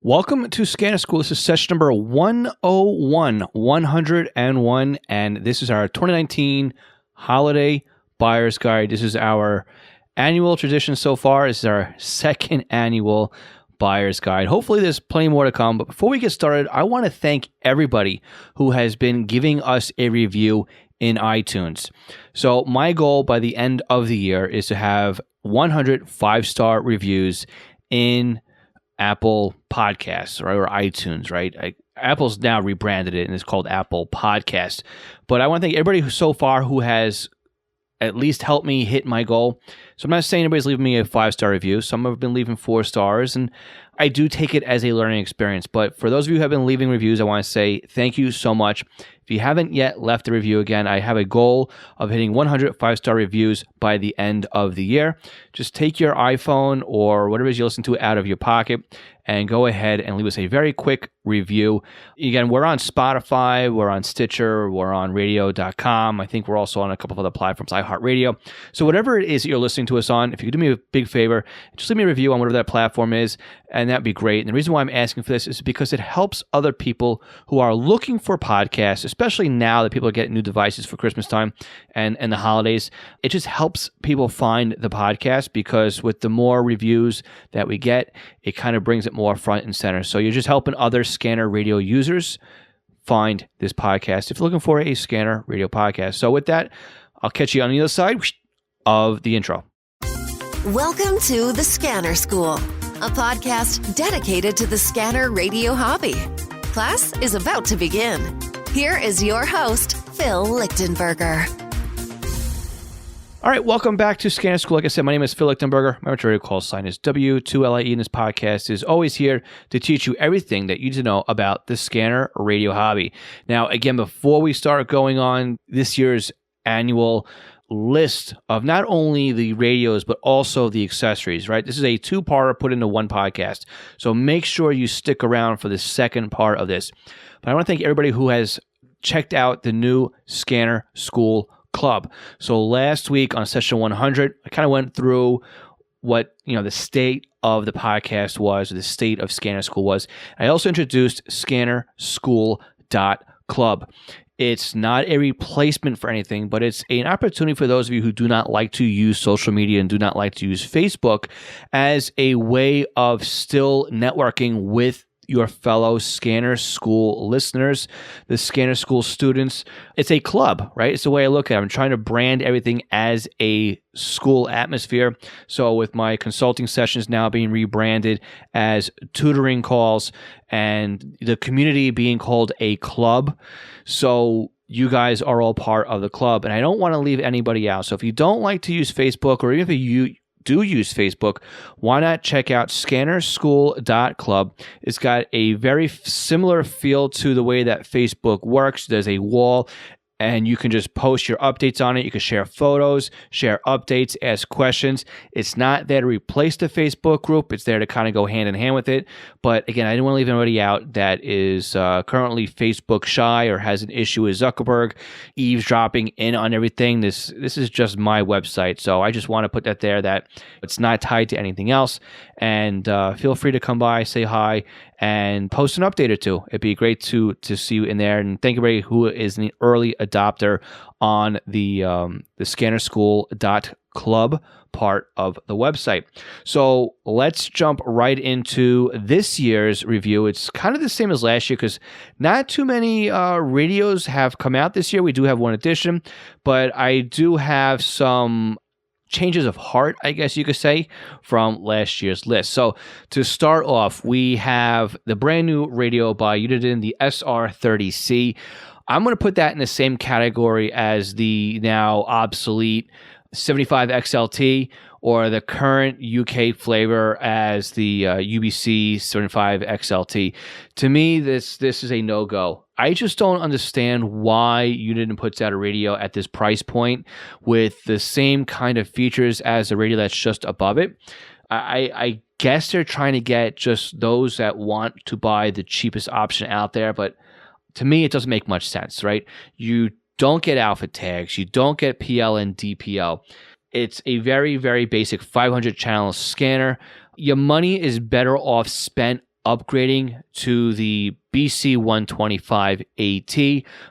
Welcome to Scanner School. This is session number 101, and this is our 2019 Holiday Buyer's Guide. This is our annual tradition so far. This is our second annual Buyer's Guide. Hopefully there's plenty more to come, but before we get started, I want to thank everybody who has been giving us a review in iTunes. So my goal by the end of the year is to have 100 5-star reviews in Apple Podcasts, right, or iTunes, right? Apple's now rebranded it and it's called Apple Podcast. But I want to thank everybody who has at least helped me hit my goal. So I'm not saying everybody's leaving me a 5-star review. Some have been leaving 4 stars, and I do take it as a learning experience. But for those of you who have been leaving reviews, I want to say thank you so much. If you haven't yet left a review, again, I have a goal of hitting 100 5-star reviews by the end of the year. Just take your iPhone or whatever it is you listen to out of your pocket and go ahead and leave us a very quick review. Again, we're on Spotify, we're on Stitcher, we're on radio.com. I think we're also on a couple of other platforms, iHeartRadio. So whatever it is that you're listening to us on, if you could do me a big favor, just leave me a review on whatever that platform is, and that'd be great. And the reason why I'm asking for this is because it helps other people who are looking for podcasts, especially now that people are getting new devices for Christmas time and the holidays. It just helps people find the podcast, because with the more reviews that we get, it kind of brings it more front and center. So you're just helping other Scanner Radio users find this podcast if you're looking for a Scanner Radio podcast. So with that, I'll catch you on the other side of the intro. Welcome to the Scanner School, a podcast dedicated to the Scanner Radio hobby. Class is about to begin. Here is your host, Phil Lichtenberger. All right, welcome back to Scanner School. Like I said, my name is Phil Lichtenberger. My radio call sign is W2LIE, and this podcast is always here to teach you everything that you need to know about the Scanner Radio hobby. Now, again, before we start going on this year's annual list of not only the radios, but also the accessories, right? This is a 2-parter put into one podcast. So make sure you stick around for the second part of this. But I want to thank everybody who has checked out the new Scanner School Club. So last week on session 100, I kind of went through what the state of the podcast was, or the state of Scanner School was. I also introduced scannerschool.club. It's not a replacement for anything, but it's an opportunity for those of you who do not like to use social media and do not like to use Facebook as a way of still networking with your fellow Scanner School listeners, the Scanner School students. It's a club, right? It's the way I look at it. I'm trying to brand everything as a school atmosphere. So with my consulting sessions now being rebranded as tutoring calls and the community being called a club, so you guys are all part of the club, and I don't want to leave anybody out. So if you don't like to use Facebook, or even if you do use Facebook, why not check out scannerschool.club. It's got a very similar feel to the way that Facebook works. There's a wall, and you can just post your updates on it. You can share photos, share updates, ask questions. It's not there to replace the Facebook group. It's there to kind of go hand in hand with it. But again, I didn't want to leave anybody out that is currently Facebook shy or has an issue with Zuckerberg eavesdropping in on everything. This is just my website. So I just want to put that there, that it's not tied to anything else. And feel free to come by, say hi, and post an update or two. It'd be great to see you in there. And thank everybody who is an early adopter on the scannerschool.club part of the website. So let's jump right into this year's review. It's kind of the same as last year because not too many radios have come out this year. We do have one edition, but I do have some changes of heart, I guess you could say, from last year's list. So to start off, we have the brand new radio by Uniden, the SR30C. I'm going to put that in the same category as the now obsolete 75XLT, or the current UK flavor as the UBC 75XLT. To me, this is a no-go. I just don't understand why Uniden puts out a radio at this price point with the same kind of features as the radio that's just above it. I guess they're trying to get just those that want to buy the cheapest option out there, but to me, it doesn't make much sense, right? You don't get alpha tags. You don't get PL and DPL. It's a very, very basic 500 channel scanner. Your money is better off spent upgrading to the BC 125 AT.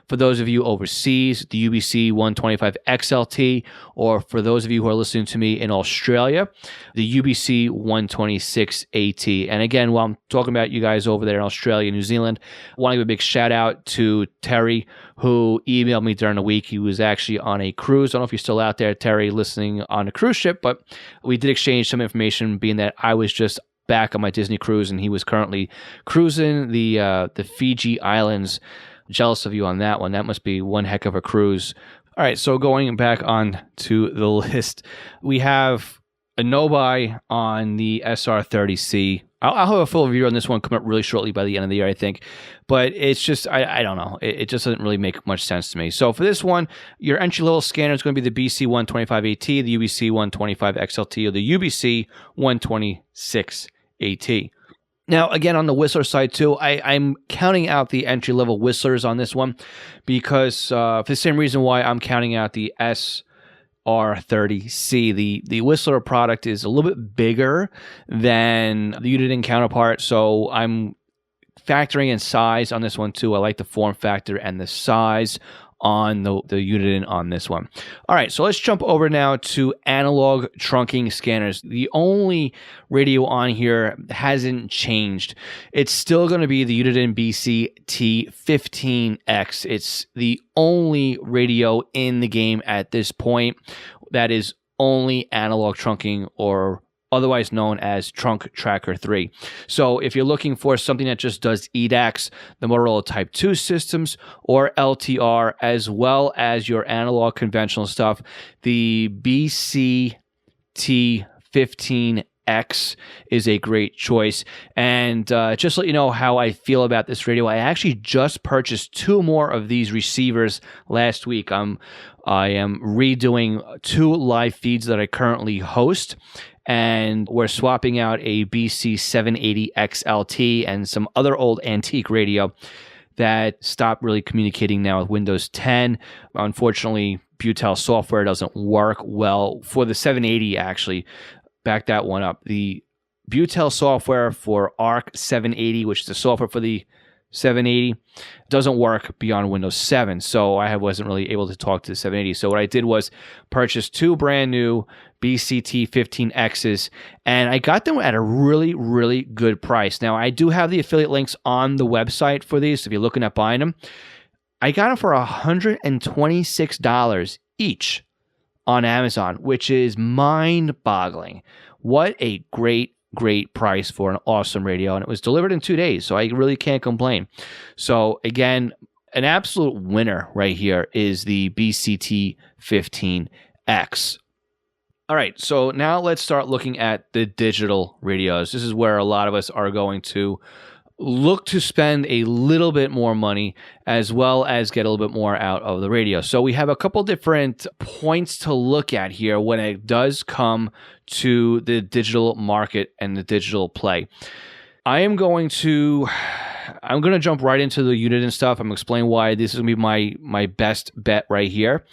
For those of you overseas, the UBC 125 XLT, or for those of you who are listening to me in Australia, the UBC 126 AT. And again, while I'm talking about you guys over there in Australia, New Zealand, I want to give a big shout out to Terry, who emailed me during the week. He was actually on a cruise. I don't know if you're still out there, Terry, listening on a cruise ship, but we did exchange some information, being that I was just back on my Disney cruise and he was currently cruising the Fiji Islands. Jealous of you on that one. That must be one heck of a cruise. All right, so going back on to the list, we have a no-buy on the SR30C. I'll have a full review on this one come up really shortly by the end of the year, I think. But it's just, I don't know. It just doesn't really make much sense to me. So for this one, your entry-level scanner is going to be the BC 125 AT, the UBC 125 XLT, or the UBC 126 AT. Now, again, on the Whistler side too, I'm counting out the entry-level Whistlers on this one because for the same reason why I'm counting out the SR30C. The Whistler product is a little bit bigger than the Uniden counterpart, so I'm factoring in size on this one too. I like the form factor and the size on the Uniden on this one. All right, so let's jump over now to analog trunking scanners. The only radio on here hasn't changed. It's still going to be the Uniden BC T15X. It's the only radio in the game at this point that is only analog trunking, or otherwise known as Trunk Tracker 3. So if you're looking for something that just does EDAX, the Motorola Type 2 systems, or LTR, as well as your analog conventional stuff, the BC T15X is a great choice. And just to let you know how I feel about this radio, I actually just purchased 2 more of these receivers last week. I am redoing 2 live feeds that I currently host, and we're swapping out a BC 780 XLT and some other old antique radio that stopped really communicating now with Windows 10. Unfortunately, Butel software doesn't work well for the 780, actually. Back that one up. The Butel software for ARC 780, which is the software for the 780, doesn't work beyond Windows 7, so I wasn't really able to talk to the 780. So what I did was purchase 2 brand new BCT 15Xs, and I got them at a really, really good price. Now, I do have the affiliate links on the website for these, so if you're looking at buying them. I got them for $126 each on Amazon, which is mind-boggling. What a great price for an awesome radio, and it was delivered in 2 days, so I really can't complain. So again, an absolute winner right here is the BCT 15X. All right, so now let's start looking at the digital radios. This is where a lot of us are going to look to spend a little bit more money as well as get a little bit more out of the radio. So we have a couple different points to look at here when it does come to the digital market and the digital play. I'm going to jump right into the Uniden stuff. I'm going to explain why this is going to be my best bet right here.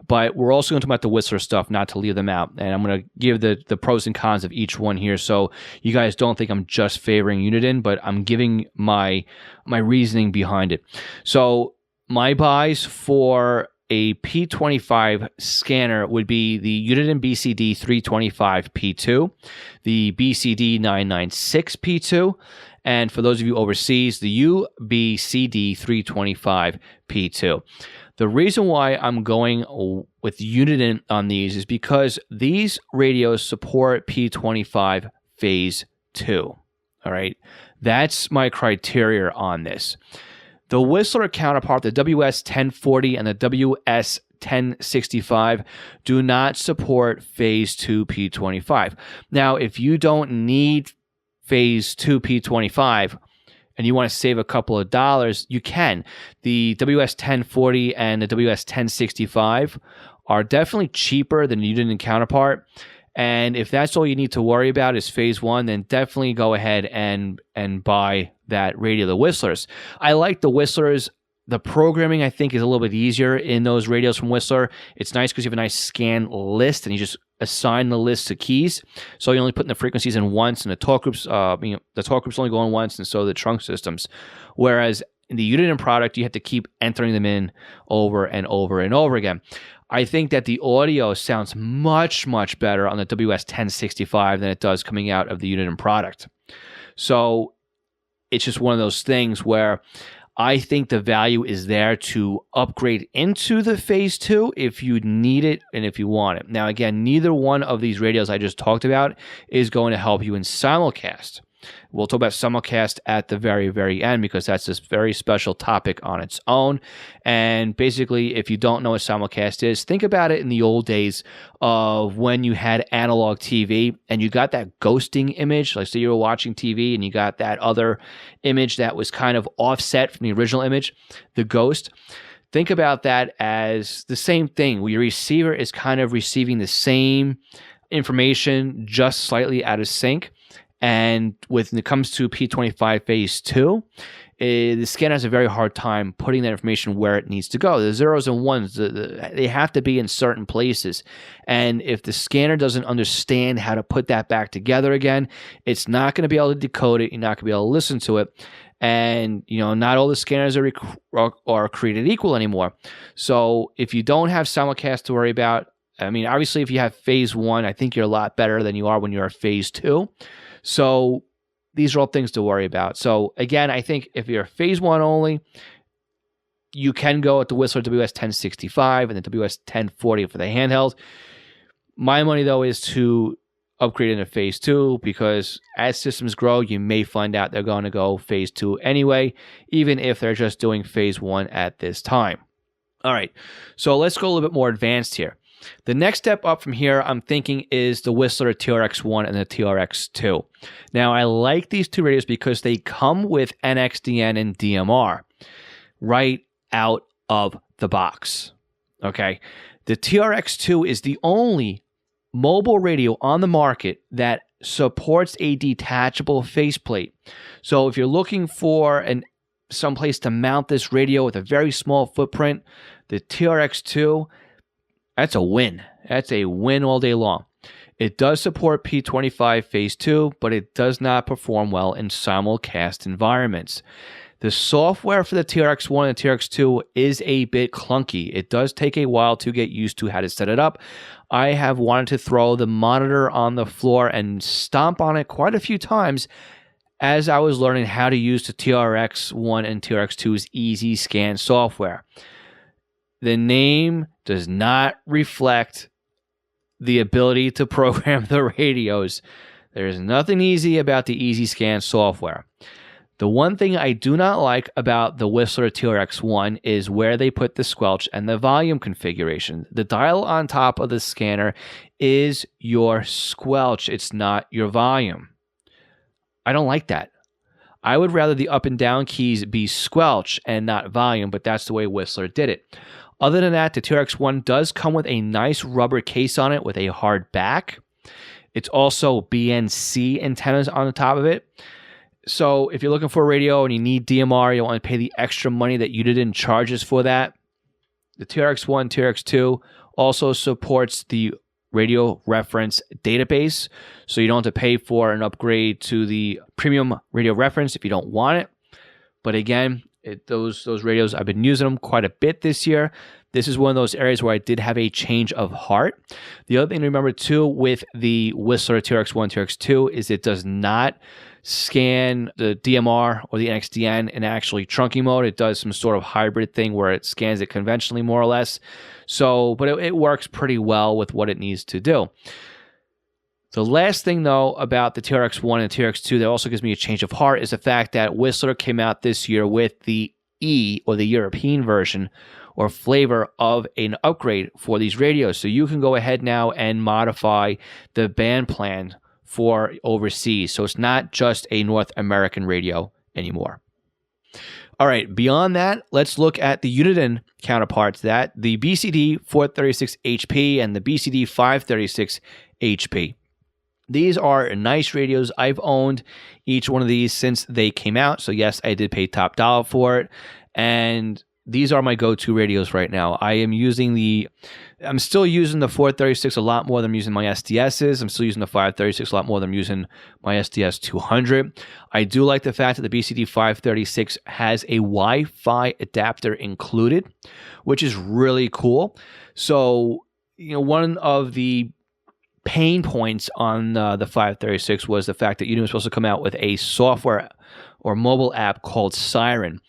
But we're also going to talk about the Whistler stuff, not to leave them out. And I'm going to give the pros and cons of each one here, so you guys don't think I'm just favoring Uniden, but I'm giving my reasoning behind it. So my buys for a P25 scanner would be the Uniden BCD 325 P2, the BCD 996 P2, and for those of you overseas, the UBCD 325 P2. The reason why I'm going with Uniden on these is because these radios support P25 Phase 2. All right, that's my criteria on this. The Whistler counterpart, the WS1040 and the WS1065, do not support Phase 2 P25. Now, if you don't need Phase 2 P25 and you want to save a couple of dollars, you can. The WS1040 and the WS1065 are definitely cheaper than the Uniden counterpart. And if that's all you need to worry about is Phase 1, then definitely go ahead and buy that radio, the Whistlers. I like the Whistlers. The programming, I think, is a little bit easier in those radios from Whistler. It's nice because you have a nice scan list, and you just assign the list to keys. So you only put in the frequencies in once, and the talk groups, the talk groups only go in once, and so the trunk systems. Whereas in the Uniden product, you have to keep entering them in over and over and over again. I think that the audio sounds much, much better on the WS1065 than it does coming out of the Uniden product. So it's just one of those things where I think the value is there to upgrade into the Phase 2 if you need it and if you want it. Now, again, neither one of these radios I just talked about is going to help you in simulcast. We'll talk about simulcast at the very, very end because that's this very special topic on its own. And basically, if you don't know what simulcast is, think about it in the old days of when you had analog TV and you got that ghosting image. Like, say you were watching TV and you got that other image that was kind of offset from the original image, the ghost. Think about that as the same thing, where your receiver is kind of receiving the same information, just slightly out of sync. And when it comes to P25 Phase 2, the scanner has a very hard time putting that information where it needs to go. The zeros and ones, they have to be in certain places. And if the scanner doesn't understand how to put that back together again, it's not going to be able to decode it. You're not going to be able to listen to it. And, not all the scanners are created equal anymore. So if you don't have simulcast to worry about, obviously if you have Phase 1, I think you're a lot better than you are when you're at Phase 2. So these are all things to worry about. So again, I think if you're Phase 1 only, you can go at the Whistler WS1065 and the WS1040 for the handheld. My money, though, is to upgrade into Phase 2 because as systems grow, you may find out they're going to go Phase 2 anyway, even if they're just doing Phase 1 at this time. All right, so let's go a little bit more advanced here. The next step up from here, I'm thinking, is the Whistler TRX-1 and the TRX-2. Now, I like these two radios because they come with NXDN and DMR right out of the box. Okay, the TRX-2 is the only mobile radio on the market that supports a detachable faceplate. So if you're looking for some place to mount this radio with a very small footprint, the TRX-2, that's a win. That's a win all day long. It does support P25 Phase 2, but it does not perform well in simulcast environments. The software for the TRX-1 and the TRX-2 is a bit clunky. It does take a while to get used to how to set it up. I have wanted to throw the monitor on the floor and stomp on it quite a few times as I was learning how to use the TRX-1 and TRX-2's Easy Scan software. The name does not reflect the ability to program the radios. There's nothing easy about the Easy Scan software. The one thing I do not like about the Whistler TRX-1 is where they put the squelch and the volume configuration. The dial on top of the scanner is your squelch. It's not your volume. I don't like that. I would rather the up and down keys be squelch and not volume, but that's the way Whistler did it. Other than that, the TRX-1 does come with a nice rubber case on it with a hard back. It's also BNC antennas on the top of it. So if you're looking for a radio and you need DMR, you don't want to pay the extra money that Uniden charges for that, the TRX-1, TRX-2 also supports the radio reference database. So you don't have to pay for an upgrade to the premium radio reference if you don't want it. But again, those radios, I've been using them quite a bit this year. This is one of those areas where I did have a change of heart. The other thing to remember too with the Whistler TRX-1, TRX-2 is it does not scan the DMR or the NXDN in actually trunking mode. It does some sort of hybrid thing where it scans it conventionally more or less. So, but it works pretty well with what it needs to do. The last thing, though, about the TRX-1 and TRX-2 that also gives me a change of heart is the fact that Whistler came out this year with the E, or the European version, or flavor of an upgrade for these radios. So you can go ahead now and modify the band plan for overseas. So it's not just a North American radio anymore. All right, beyond that, let's look at the Uniden counterparts, that the BCD 436HP and the BCD 536HP. These are nice radios. I've owned each one of these since they came out. So yes, I did pay top dollar for it. And these are my go-to radios right now. I'm still using the 436 a lot more than I'm using my SDSs. I'm still using the 536 a lot more than I'm using my SDS 200. I do like the fact that the BCD 536 has a Wi-Fi adapter included, which is really cool. So, one of the pain points on the 536 was the fact that Unity was supposed to come out with a software or mobile app called Siren.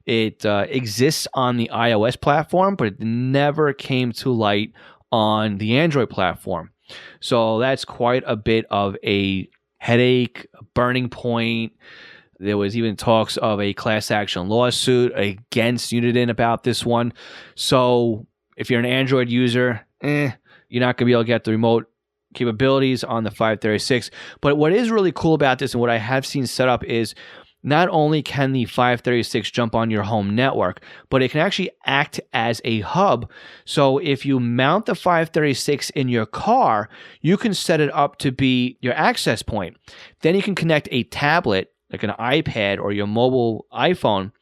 It exists on the iOS platform, but it never came to light on the Android platform. So that's quite a bit of a headache, a burning point. There was even talks of a class action lawsuit against Uniden about this one. So if you're an Android user, you're not going to be able to get the remote capabilities on the 536. But what is really cool about this and what I have seen set up is not only can the 536 jump on your home network, but it can actually act as a hub. So if you mount the 536 in your car, you can set it up to be your access point. Then you can connect a tablet, like an iPad or your mobile iPhone,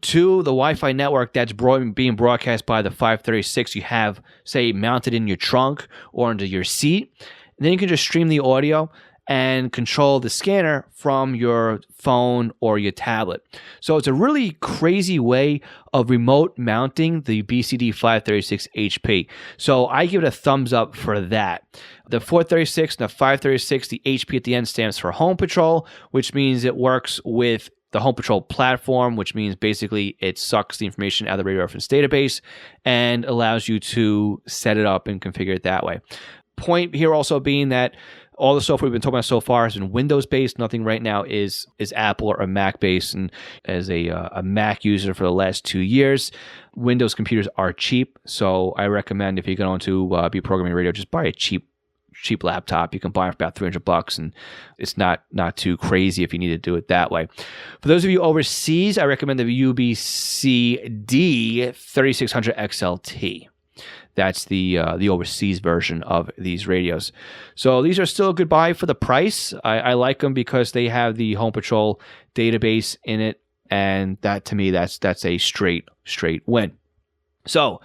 to the Wi-Fi network that's being broadcast by the 536 you have, say, mounted in your trunk or under your seat. And then you can just stream the audio and control the scanner from your phone or your tablet. So it's a really crazy way of remote mounting the BCD 536 HP. So I give it a thumbs up for that. The 436 and the 536, the HP at the end stands for Home Patrol, which means it works with the Home Patrol platform, which means basically it sucks the information out of the radio reference database and allows you to set it up and configure it that way. Point here also being that all the software we've been talking about so far has been Windows-based. Nothing right now is Apple or Mac-based. And as a Mac user for the last 2 years, Windows computers are cheap. So I recommend if you're going to be programming radio, just buy a cheap laptop. You can buy it for about $300, and it's not too crazy if you need to do it that way. For those of you overseas, I recommend the UBCD 3600 XLT. That's the overseas version of these radios. So these are still a good buy for the price. I like them because they have the Home Patrol database in it, and that to me that's a straight win. So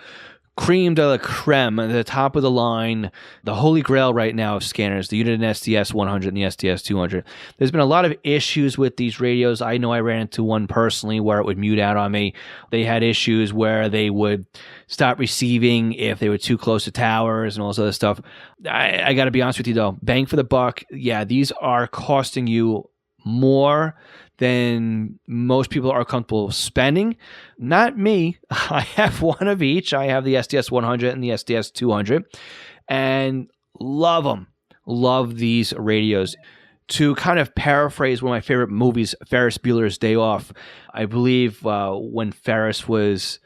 cream de la creme, the top of the line, the holy grail right now of scanners, the Uniden SDS 100 and the SDS 200. There's been a lot of issues with these radios. I know I ran into one personally where it would mute out on me. They had issues where they would stop receiving if they were too close to towers and all this other stuff. I got to be honest with you though, bang for the buck. Yeah, these are costing you more than most people are comfortable spending. Not me. I have one of each. I have the SDS 100 and the SDS 200 and love them. Love these radios. To kind of paraphrase one of my favorite movies, Ferris Bueller's Day Off, I believe when Ferris was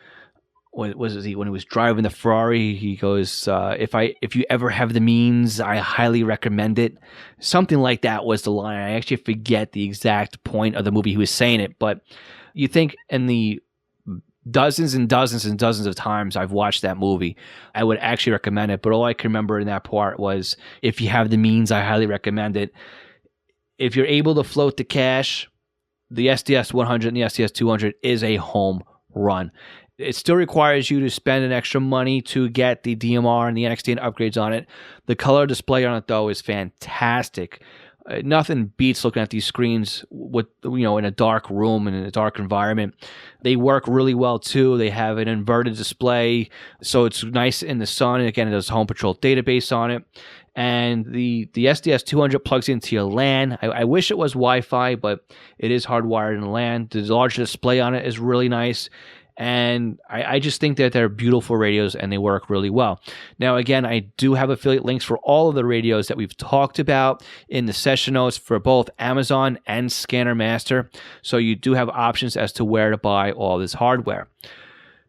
when he was driving the Ferrari, he goes, if you ever have the means, I highly recommend it. Something like that was the line. I actually forget the exact point of the movie he was saying it, but you think in the dozens and dozens and dozens of times I've watched that movie, I would actually recommend it. But all I can remember in that part was, if you have the means, I highly recommend it. If you're able to float the cash, the SDS 100 and the SDS 200 is a home run. It still requires you to spend an extra money to get the DMR and the NXT upgrades on it. The color display on it, though, is fantastic. Nothing beats looking at these screens with, in a dark room and in a dark environment. They work really well, too. They have an inverted display, so it's nice in the sun. And again, it has Home Patrol database on it. And the SDS 200 plugs into your LAN. I wish it was Wi-Fi, but it is hardwired in LAN. The large display on it is really nice. And I just think that they're beautiful radios and they work really well. Now, again, I do have affiliate links for all of the radios that we've talked about in the session notes for both Amazon and Scanner Master. So you do have options as to where to buy all this hardware.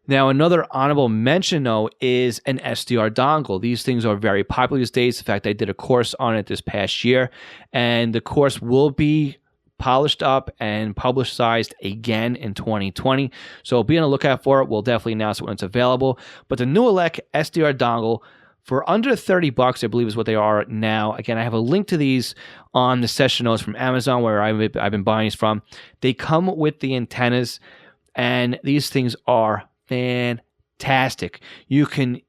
Now, another honorable mention, though, is an SDR dongle. These things are very popular these days. In fact, I did a course on it this past year, and the course will be polished up and publicized again in 2020. So be on the lookout for it. We'll definitely announce it when it's available. But the Newelec SDR dongle for under $30, I believe is what they are now. Again, I have a link to these on the session notes from Amazon where I've been buying these from. They come with the antennas, and these things are fantastic. You can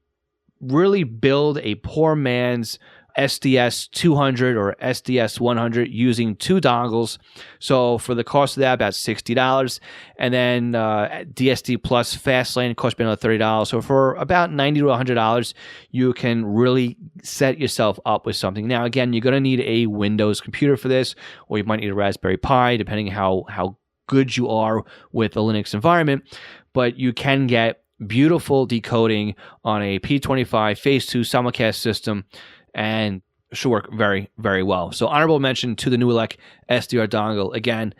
really build a poor man's SDS 200 or SDS 100 using 2 dongles. So for the cost of that, about $60. And then DSD Plus Fastlane costs me another $30. So for about $90 to $100, you can really set yourself up with something. Now, again, you're going to need a Windows computer for this, or you might need a Raspberry Pi, depending how good you are with the Linux environment. But you can get beautiful decoding on a P25 Phase 2 simulcast system, and should work very, very well. So honorable mention to the Newelec SDR dongle. Again,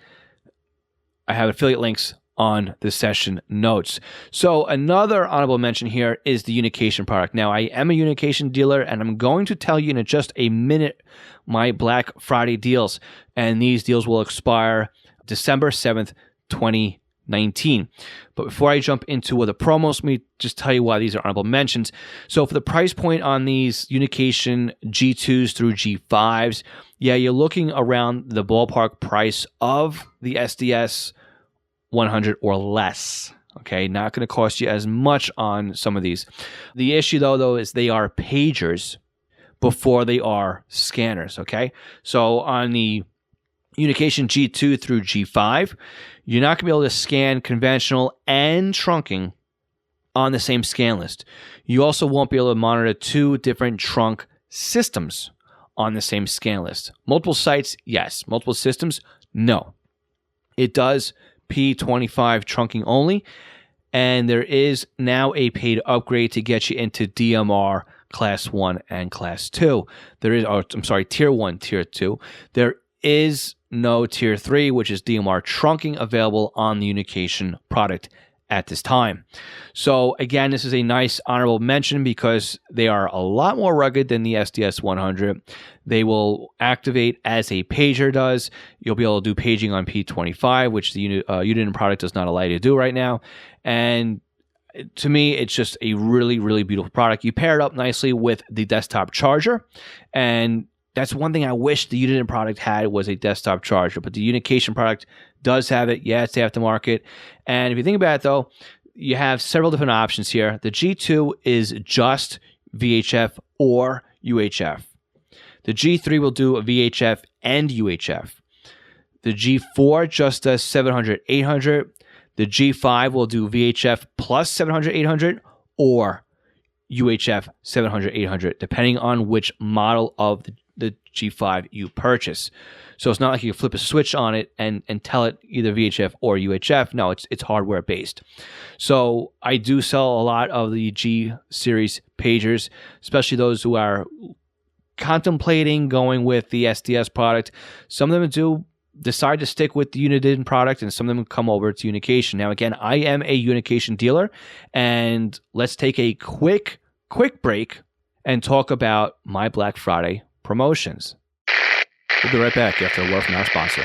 I have affiliate links on the session notes. So another honorable mention here is the Unication product. Now, I am a Unication dealer, and I'm going to tell you in just a minute my Black Friday deals. And these deals will expire December 7th, 2019. But before I jump into the promos, let me just tell you why these are honorable mentions. So for the price point on these Unication G2s through G5s, yeah, you're looking around the ballpark price of the SDS 100 or less. Okay, not going to cost you as much on some of these. The issue though is they are pagers before they are scanners. Okay, so on the Unication G2 through G5, you're not going to be able to scan conventional and trunking on the same scan list. You also won't be able to monitor 2 different trunk systems on the same scan list. Multiple sites, yes. Multiple systems, no. It does P25 trunking only, and there is now a paid upgrade to get you into DMR Class 1 and Class 2. There is, Tier 1, Tier 2. There is no Tier 3, which is DMR trunking, available on the Unication product at this time. So again, this is a nice honorable mention because they are a lot more rugged than the SDS 100. They will activate as a pager does. You'll be able to do paging on P25, which the Uniden product does not allow you to do right now. And to me, it's just a really, really beautiful product. You pair it up nicely with the desktop charger, and that's one thing I wish the Uniden product had, was a desktop charger, but the Unication product does have it. Yeah, it's aftermarket. And if you think about it, though, you have several different options here. The G2 is just VHF or UHF. The G3 will do a VHF and UHF. The G4 just does 700, 800. The G5 will do VHF plus 700, 800, or UHF 700, 800, depending on which model of the G5 you purchase. So it's not like you can flip a switch on it and tell it either VHF or UHF. No, it's hardware based. So I do sell a lot of the G series pagers, especially those who are contemplating going with the SDS product. Some of them do decide to stick with the Uniden product, and some of them come over to Unication. Now, again, I am a Unication dealer, and let's take a quick break and talk about my Black Friday promotions. We'll be right back after a word from our sponsor.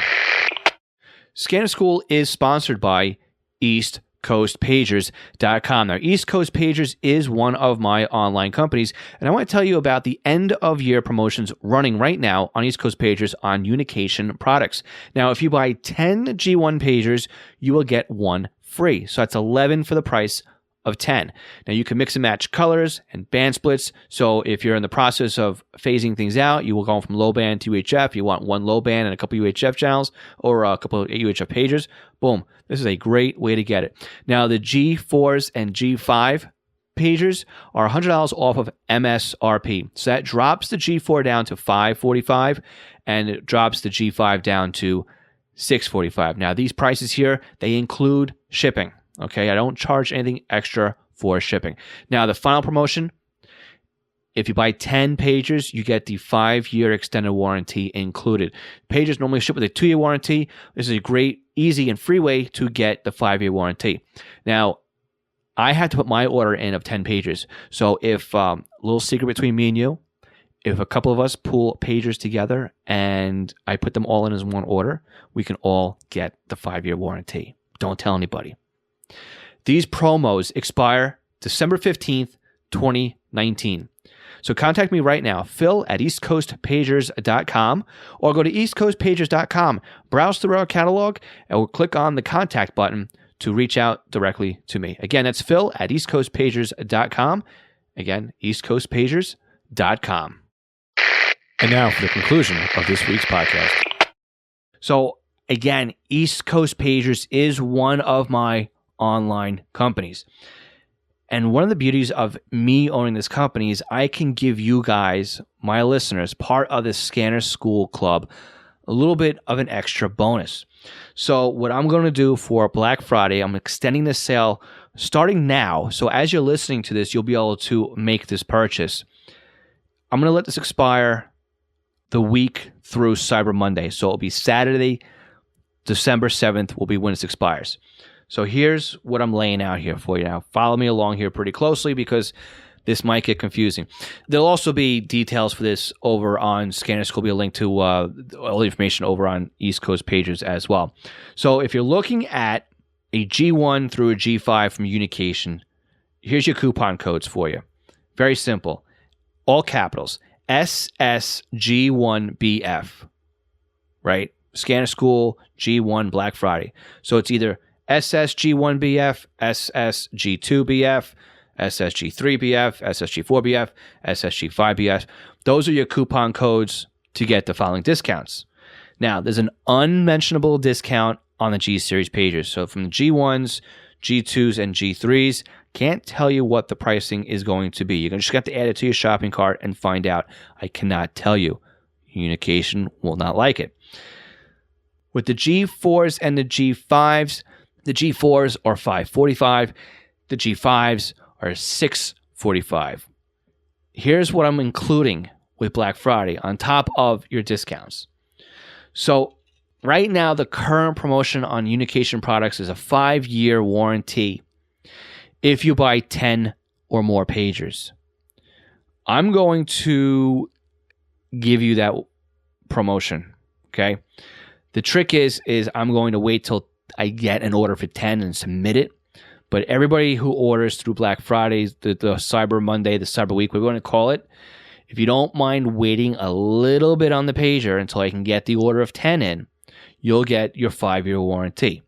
Scanner School is sponsored by EastCoastPagers.com. Now, East Coast Pagers is one of my online companies, and I want to tell you about the end-of-year promotions running right now on East Coast Pagers on Unication products. Now, if you buy 10 G1 pagers, you will get 1 free. So that's 11 for the price of 10. Now, you can mix and match colors and band splits. So if you're in the process of phasing things out, you will go from low band to UHF. You want 1 low band and a couple UHF channels, or a couple of UHF pagers. Boom. This is a great way to get it. Now, the G4s and G5 pagers are $100 off of MSRP. So that drops the G4 down to $545, and it drops the G5 down to $645. Now, these prices here, they include shipping. Okay, I don't charge anything extra for shipping. Now, the final promotion, if you buy 10 pagers, you get the 5-year extended warranty included. Pagers normally ship with a 2-year warranty. This is a great, easy, and free way to get the 5-year warranty. Now, I had to put my order in of 10 pagers. So if, little secret between me and you, if a couple of us pull pagers together and I put them all in as one order, we can all get the 5-year warranty. Don't tell anybody. These promos expire December 15th, 2019. So contact me right now, Phil at EastCoastPagers.com, or go to EastCoastPagers.com, browse through our catalog, and we'll click on the contact button to reach out directly to me. Again, that's Phil at eastcoastpagers.com. Again, eastcoastpagers.com. And now for the conclusion of this week's podcast. So again, East Coast Pagers is one of my online companies. And one of the beauties of me owning this company is I can give you guys, my listeners, part of the Scanner School Club, a little bit of an extra bonus. So what I'm going to do for Black Friday, I'm extending the sale starting now. So as you're listening to this, you'll be able to make this purchase. I'm going to let this expire the week through Cyber Monday. So it'll be Saturday, December 7th will be when it expires. So here's what I'm laying out here for you now. Follow me along here pretty closely because this might get confusing. There'll also be details for this over on Scanner School. There'll be a link to all the information over on East Coast Pagers as well. So if you're looking at a G1 through a G5 from Unication, here's your coupon codes for you. Very simple. All capitals. SSG1BF. Right? Scanner School G1 Black Friday. So it's either SSG1BF, SSG2BF, SSG3BF, SSG4BF, SSG5BF. Those are your coupon codes to get the following discounts. Now, there's an unmentionable discount on the G Series pagers. So from the G1s, G2s, and G3s, can't tell you what the pricing is going to be. You're just going to have to add it to your shopping cart and find out. I cannot tell you. Unication will not like it. With the G4s and the G5s are $545. The G5s are $645. Here's what I'm including with Black Friday on top of your discounts. So right now, the current promotion on Unication products is a 5-year warranty if you buy 10 or more pagers. I'm going to give you that promotion, okay? The trick is I'm going to wait till I get an order for 10 and submit it. But everybody who orders through Black Friday, the Cyber Monday, the Cyber Week, we're going to call it, if you don't mind waiting a little bit on the pager until I can get the order of 10 in, you'll get your 5-year warranty.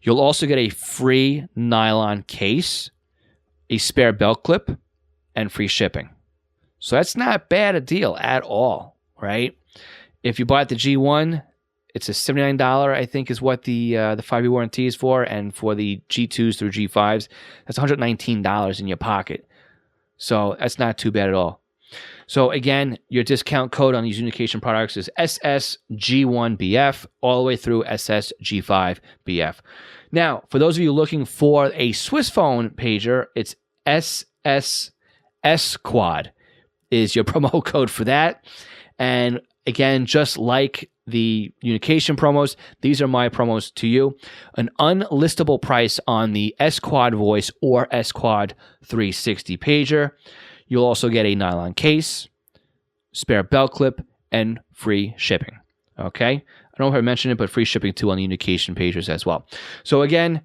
You'll also get a free nylon case, a spare belt clip, and free shipping. So that's not bad a deal at all, right? If you buy the G1, it's a $79, I think, is what the 5-year warranty is for. And for the G2s through G5s, that's $119 in your pocket. So that's not too bad at all. So again, your discount code on these Unication products is SSG1BF all the way through SSG5BF. Now, for those of you looking for a Swiss phone pager, it's SSS Quad is your promo code for that. And again, just like the Unication promos, these are my promos to you. An unlistable price on the S-Quad Voice or S-Quad 360 pager. You'll also get a nylon case, spare belt clip, and free shipping. Okay? I don't know if I mentioned it, but free shipping too on the Unication pagers as well. So again,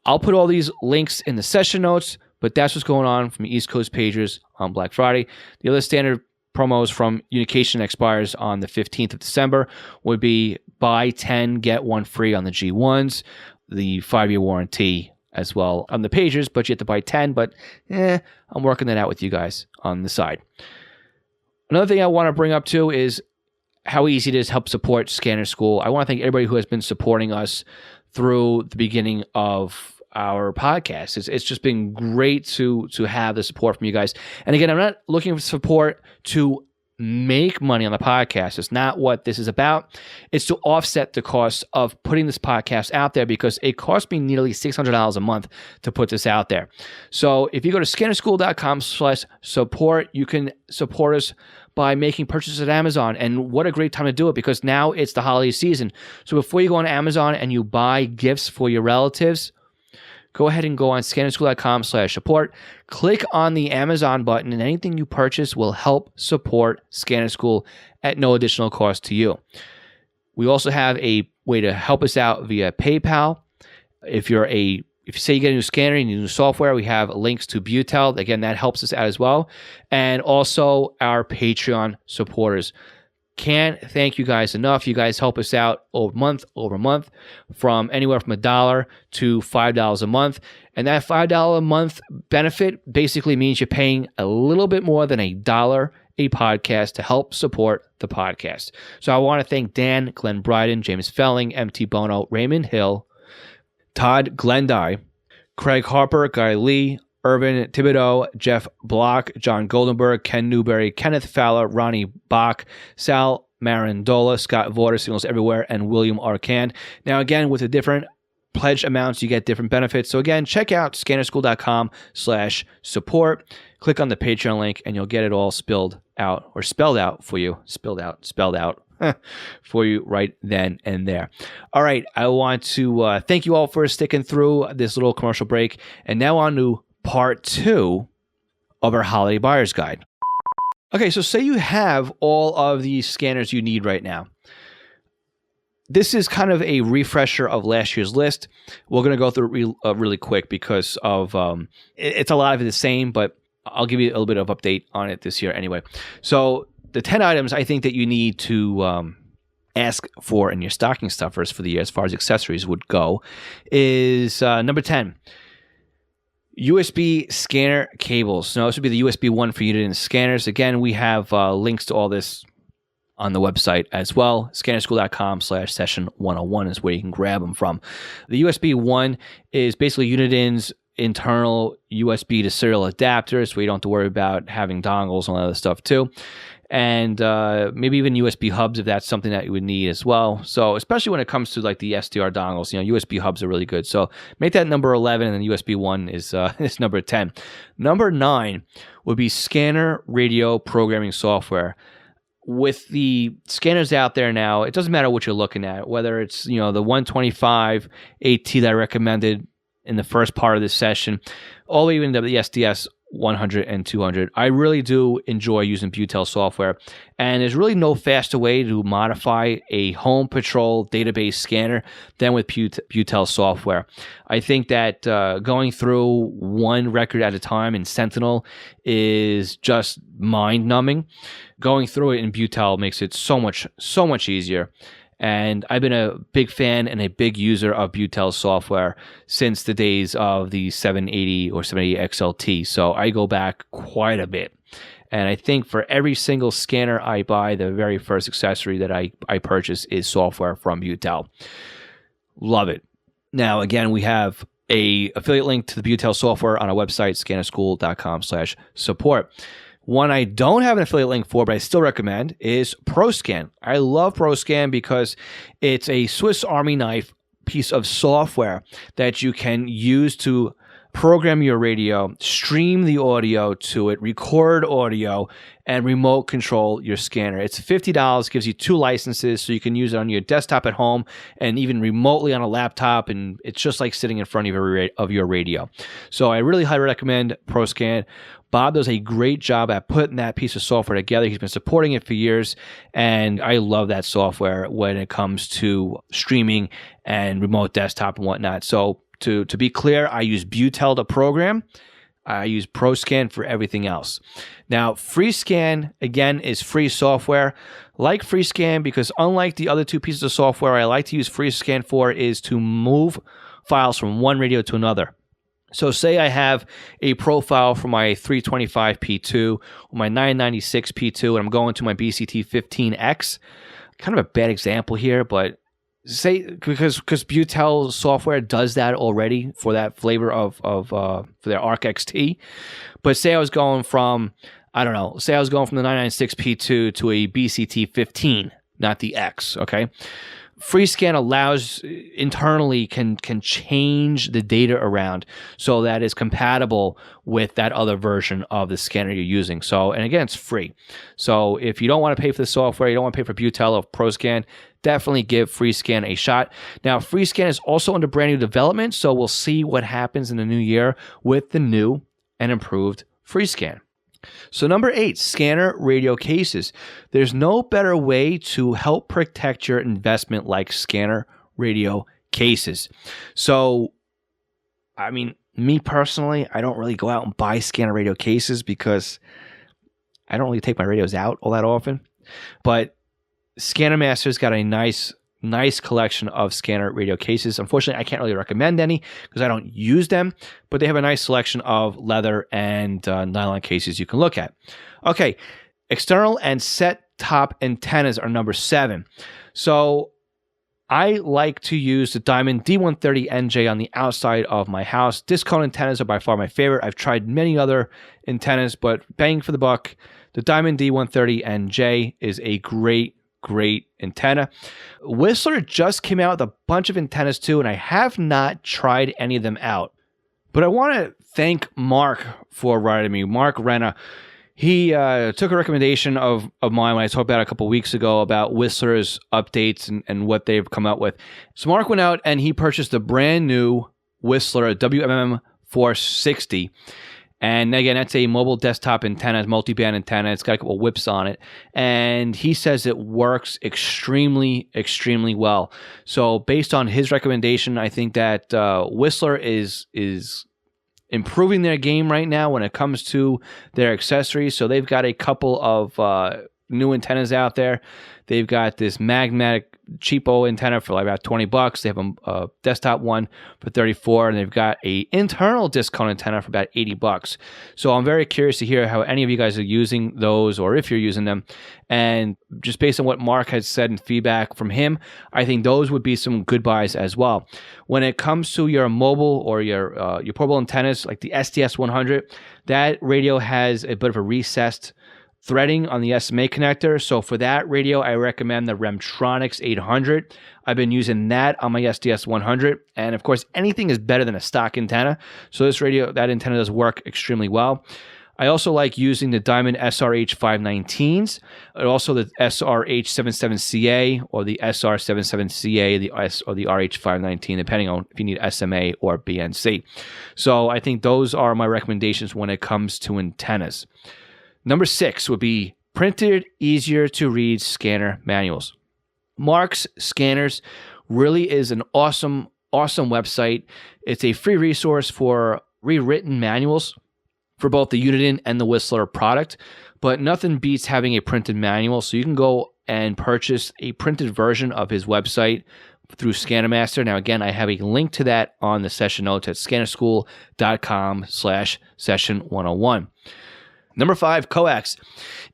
I'll put all these links in the session notes, but that's what's going on from East Coast Pagers on Black Friday. The other standard promos from Unication expires on the 15th of December would be buy 10, get 1 free on the G1s, the 5-year warranty as well on the pagers, but you have to buy 10, but I'm working that out with you guys on the side. Another thing I want to bring up too is how easy it is to help support Scanner School. I want to thank everybody who has been supporting us through the beginning of our podcast. It's just been great to have the support from you guys. And again, I'm not looking for support to make money on the podcast. It's not what this is about. It's to offset the cost of putting this podcast out there because it costs me nearly $600 a month to put this out there. So if you go to scannerschool.com/support, you can support us by making purchases at Amazon. And what a great time to do it because now it's the holiday season. So before you go on Amazon and you buy gifts for your relatives, go ahead and go on scannerschool.com/support. Click on the Amazon button, and anything you purchase will help support Scanner School at no additional cost to you. We also have a way to help us out via PayPal. If you say you get a new scanner and new software, we have links to Butel. Again, that helps us out as well. And also our Patreon supporters. Can't thank you guys enough. You guys help us out over month from anywhere from $1 to $5 a month. And that $5 a month benefit basically means you're paying a little bit more than $1 a podcast to help support the podcast. So I want to thank Dan, Glenn Bryden, James Felling, MT Bono, Raymond Hill, Todd Glendy, Craig Harper, Guy Lee, Irvin Thibodeau, Jeff Block, John Goldenberg, Ken Newberry, Kenneth Fowler, Ronnie Bach, Sal Marandola, Scott Vorder, Signals Everywhere, and William Arcan. Now, again, with the different pledge amounts, you get different benefits. So again, check out scannerschool.com/support. Click on the Patreon link, and you'll get it all spelled out for you for you right then and there. All right, I want to thank you all for sticking through this little commercial break. And now on to part 2 of our holiday buyer's guide. Okay, so say you have all of the scanners you need right now. This is kind of a refresher of last year's list. We're going to go through it really quick because of it's a lot of it the same, but I'll give you a little bit of update on it this year anyway. So the 10 items I think that you need to ask for in your stocking stuffers for the year as far as accessories would go is number 10. USB scanner cables. Now, this would be the USB 1 for unit and scanners. Again, we have links to all this on the website as well. Scannerschool.com/session101 is where you can grab them from. The USB 1 is basically United's internal USB to serial adapters, where you don't have to worry about having dongles and all that other stuff too. And maybe even USB hubs if that's something that you would need as well. So especially when it comes to like the SDR dongles, USB hubs are really good. So make that number 11, and then USB 1 is number 10. Number 9 would be scanner radio programming software. With the scanners out there now, it doesn't matter what you're looking at, whether it's the 125 AT that I recommended in the first part of this session, all the way even to the SDS 100 and 200. I really do enjoy using Butel software, and there's really no faster way to modify a home patrol database scanner than with Butel software. I think that going through one record at a time in Sentinel is just mind-numbing. Going through it in Butel makes it so much easier. And I've been a big fan and a big user of Butel software since the days of the 780 or 780 XLT. So I go back quite a bit. And I think for every single scanner I buy, the very first accessory that I purchase is software from Butel. Love it. Now, again, we have a affiliate link to the Butel software on our website, scannerschool.com/support. One I don't have an affiliate link for, but I still recommend, is ProScan. I love ProScan because it's a Swiss Army knife piece of software that you can use to program your radio, stream the audio to it, record audio, and remote control your scanner. It's $50, gives you 2 licenses, so you can use it on your desktop at home and even remotely on a laptop, and it's just like sitting in front of your radio. So I really highly recommend ProScan. Bob does a great job at putting that piece of software together. He's been supporting it for years, and I love that software when it comes to streaming and remote desktop and whatnot. So to be clear, I use Butel to program. I use ProScan for everything else. Now, FreeScan, again, is free software. Like FreeScan, because unlike the other 2 pieces of software I like to use FreeScan for is to move files from one radio to another. So say I have a profile for my 325P2 or my 996P2, and I'm going to my BCT15X. Kind of a bad example here, but say because Butel software does that already for that flavor of for their ARC XT. But say I was going from the 996P2 to a BCT15, not the X, okay? FreeScan allows internally can change the data around so that it's compatible with that other version of the scanner you're using. So, and again, it's free. So if you don't want to pay for the software, you don't want to pay for Butel or ProScan, definitely give FreeScan a shot. Now, FreeScan is also under brand new development, so we'll see what happens in the new year with the new and improved FreeScan. So number 8, scanner radio cases. There's no better way to help protect your investment like scanner radio cases. So, I mean, me personally, I don't really go out and buy scanner radio cases because I don't really take my radios out all that often. But Scanner Master's got a nice collection of scanner radio cases. Unfortunately, I can't really recommend any because I don't use them, but they have a nice selection of leather and nylon cases you can look at. Okay, external and set-top antennas are number 7. So I like to use the Diamond D130NJ on the outside of my house. Disc cone antennas are by far my favorite. I've tried many other antennas, but bang for the buck, the Diamond D130NJ is a great antenna. Whistler just came out with a bunch of antennas too, and I have not tried any of them out. But I want to thank Mark for writing me. Mark Renna. He took a recommendation of mine when I talked about it a couple weeks ago about Whistler's updates and what they've come out with. So Mark went out and he purchased a brand new Whistler, a WMM 460. And again, that's a mobile desktop antenna, multi-band antenna. It's got a couple whips on it. And he says it works extremely well. So based on his recommendation, I think that Whistler is improving their game right now when it comes to their accessories. So they've got a couple of new antennas out there. They've got this magnetic cheapo antenna for like about $20. They have a desktop one for $34, and they've got a internal disc cone antenna for about $80. So I'm very curious to hear how any of you guys are using those, or if you're using them. And just based on what Mark has said and feedback from him, I think those would be some good buys as well. When it comes to your mobile or your portable antennas, like the SDS 100, that radio has a bit of a recessed threading on the SMA connector. So for that radio, I recommend the Remtronics 800. I've been using that on my SDS 100. And of course, anything is better than a stock antenna. So that antenna does work extremely well. I also like using the Diamond SRH 519s, and also the SRH 77CA or the SR77CA, or the RH 519, depending on if you need SMA or BNC. So I think those are my recommendations when it comes to antennas. Number 6 would be printed, easier to read scanner manuals. Mark's Scanners really is an awesome website. It's a free resource for rewritten manuals for both the Uniden and the Whistler product, but nothing beats having a printed manual. So you can go and purchase a printed version of his website through ScannerMaster. Now, again, I have a link to that on the session notes at scannerschool.com/session101. Number 5, coax.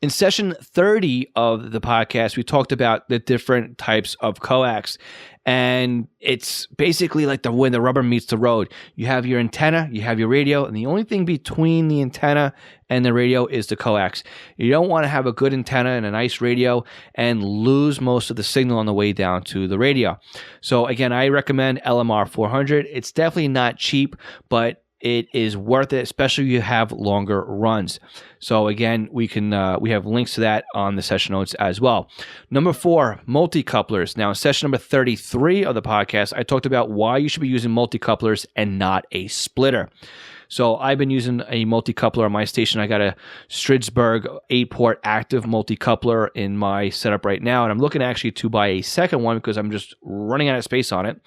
In session 30 of the podcast, we talked about the different types of coax. And it's basically like when the rubber meets the road. You have your antenna, you have your radio, and the only thing between the antenna and the radio is the coax. You don't want to have a good antenna and a nice radio and lose most of the signal on the way down to the radio. So again, I recommend LMR 400. It's definitely not cheap, but it is worth it, especially if you have longer runs. So again, we have links to that on the session notes as well. Number 4, multi-couplers. Now, in session number 33 of the podcast, I talked about why you should be using multi-couplers and not a splitter. So I've been using a multi-coupler on my station. I got a Stridsberg 8-port active multi-coupler in my setup right now, and I'm looking actually to buy a second one because I'm just running out of space on it.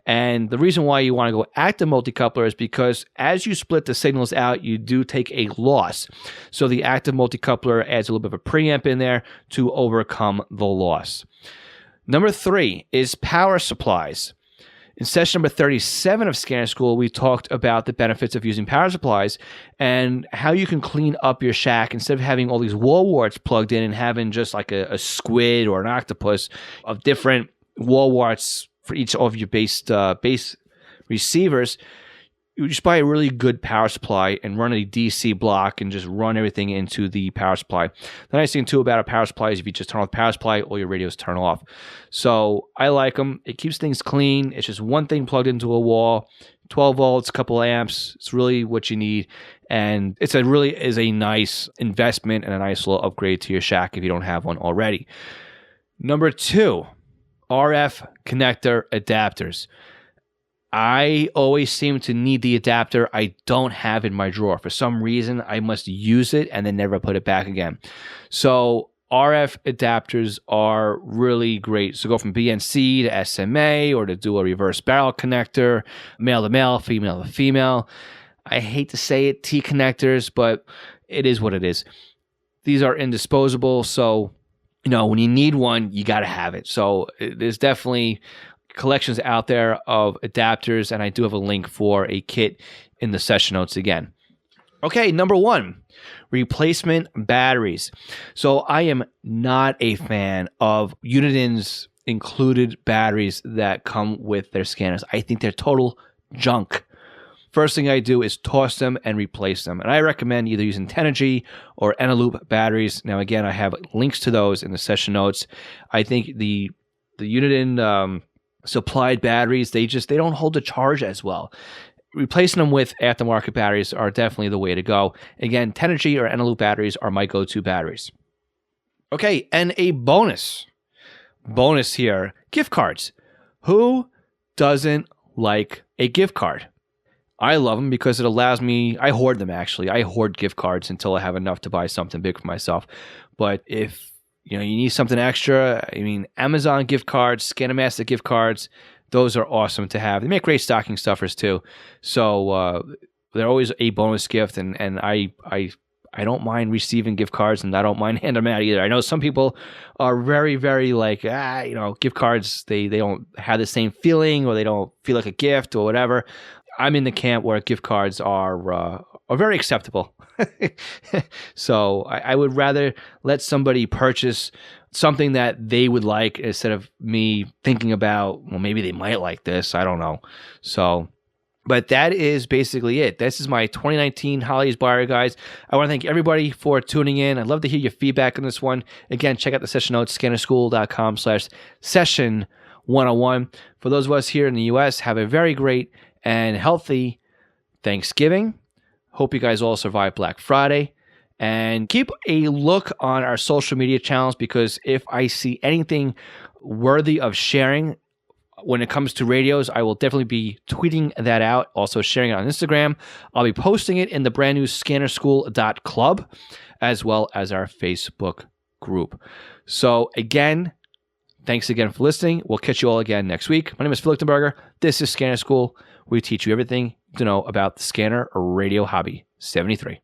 And the reason why you want to go active multi-coupler is because as you split the signals out, you do take a loss. So the active multi-coupler adds a little bit of a preamp in there to overcome the loss. Number 3 is power supplies. In session number 37 of Scanner School, we talked about the benefits of using power supplies and how you can clean up your shack instead of having all these wall warts plugged in and having just like a squid or an octopus of different wall warts for each of your base receivers. You just buy a really good power supply and run a DC block and just run everything into the power supply. The nice thing too about a power supply is if you just turn off the power supply, all your radios turn off. So I like them. It keeps things clean. It's just one thing plugged into a wall, 12 volts, a couple amps. It's really what you need. And really is a nice investment and a nice little upgrade to your shack if you don't have one already. Number 2, RF connector adapters. I always seem to need the adapter I don't have in my drawer. For some reason, I must use it and then never put it back again. So RF adapters are really great. So go from BNC to SMA or to do a reverse barrel connector, male to male, female to female. I hate to say it, T connectors, but it is what it is. These are indisposable, so when you need one, you got to have it. So there's definitely collections out there of adapters, and I do have a link for a kit in the session notes again. Okay, number 1, replacement batteries. So I am not a fan of United's included batteries that come with their scanners. I think they're total junk. First thing I do is toss them and replace them. And I recommend either using Tenergy or Eneloop batteries. Now, again, I have links to those in the session notes. I think the Uniden supplied batteries, they don't hold the charge as well. Replacing them with aftermarket batteries are definitely the way to go. Again, Tenergy or Eneloop batteries are my go-to batteries. Okay, and a bonus here, gift cards. Who doesn't like a gift card? I love them because it allows me, I hoard them actually. I hoard gift cards until I have enough to buy something big for myself. But if you need something extra, Amazon gift cards, ScannerMaster gift cards, those are awesome to have. They make great stocking stuffers too. So they're always a bonus gift, and I don't mind receiving gift cards, and I don't mind handing them out either. I know some people are very, very like, gift cards, they don't have the same feeling, or they don't feel like a gift or whatever. I'm in the camp where gift cards are very acceptable. So I would rather let somebody purchase something that they would like instead of me thinking about, well, maybe they might like this. I don't know. So, but that is basically it. This is my 2019 Holidays Buyer Guides. I want to thank everybody for tuning in. I'd love to hear your feedback on this one. Again, check out the session notes, scannerschool.com/session101. For those of us here in the U.S., have a very great and healthy Thanksgiving. Hope you guys all survive Black Friday. And keep a look on our social media channels, because if I see anything worthy of sharing when it comes to radios, I will definitely be tweeting that out, also sharing it on Instagram. I'll be posting it in the brand new scannerschool.club, as well as our Facebook group. So again, thanks again for listening. We'll catch you all again next week. My name is Phil Lichtenberger. This is Scanner School. We teach you everything to know about the scanner or radio hobby. 73.